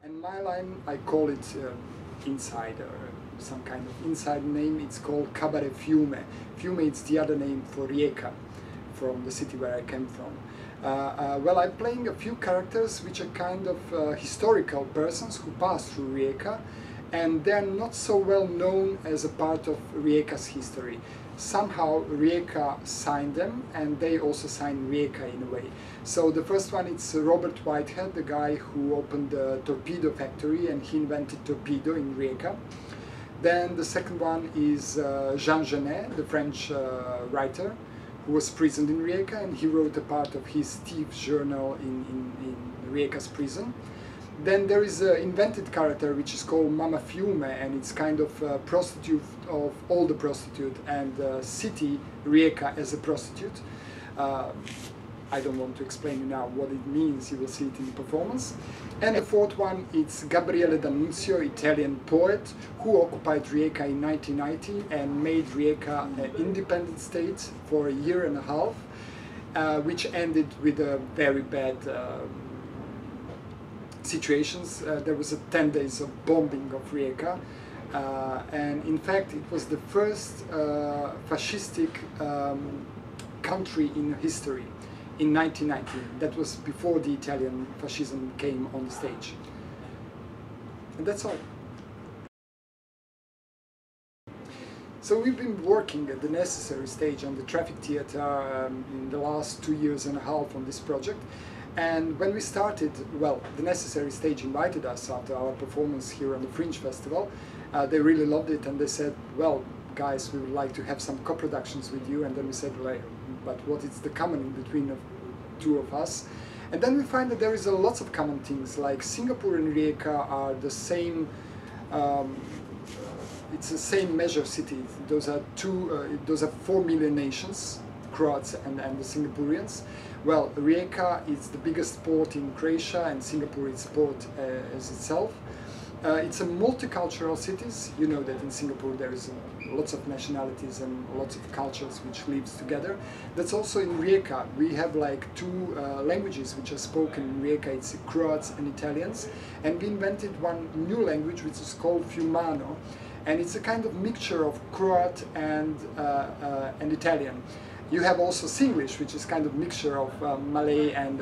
In my line, I call it inside, some kind of inside name. It's called Cabaret Fiume. Fiume is the other name for Rijeka, from the city where I came from. Well, I'm playing a few characters which are kind of historical persons who passed through Rijeka, and they're not so well known as a part of Rijeka's history. Somehow Rijeka signed them, and they also signed Rijeka in a way. So the first one, it's Robert Whitehead, the guy who opened the torpedo factory, and he invented torpedo in Rijeka. Then the second one is Jean Genet, the French writer, who was imprisoned in Rijeka, and he wrote a part of his thieves' journal in Rijeka's prison. Then there is an invented character which is called Mama Fiume, and it's kind of a prostitute of all the prostitute, and city Rijeka as a prostitute. I don't want to explain you now what it means, you will see it in the performance. And the fourth one, it's Gabriele D'Annunzio, Italian poet, who occupied Rijeka in 1990 and made Rijeka an independent state for a year and a half, which ended with a very bad situations. There was 10 days of bombing of Rijeka, and in fact it was the first fascistic country in history in 1990. That was before the Italian fascism came on the stage. And that's all. So we've been working at the necessary stage on the TRAFIK theater in the last 2 years and a half on this project. And when we started, well, the necessary stage invited us after our performance here on the Fringe Festival. They really loved it, and they said, well, guys, we would like to have some co-productions with you. And then we said, well, but what is the common in between of two of us? And then we find that there is a lots of common things, like Singapore and Rijeka are the same, it's the same measure city. Those are 4 million nations, Croats and the Singaporeans. Well, Rijeka is the biggest port in Croatia, and Singapore is port as itself. It's a multicultural city. You know that in Singapore there is lots of nationalities and lots of cultures which lives together. That's also in Rijeka. We have like 2 languages which are spoken in Rijeka. It's Croats and Italians. And we invented one new language which is called Fiumano. And it's a kind of mixture of Croat and Italian. You have also Singlish, which is kind of mixture of Malay and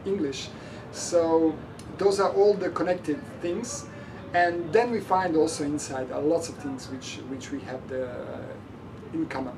English. So those are all the connected things. And then we find also inside lots of things which we have in common.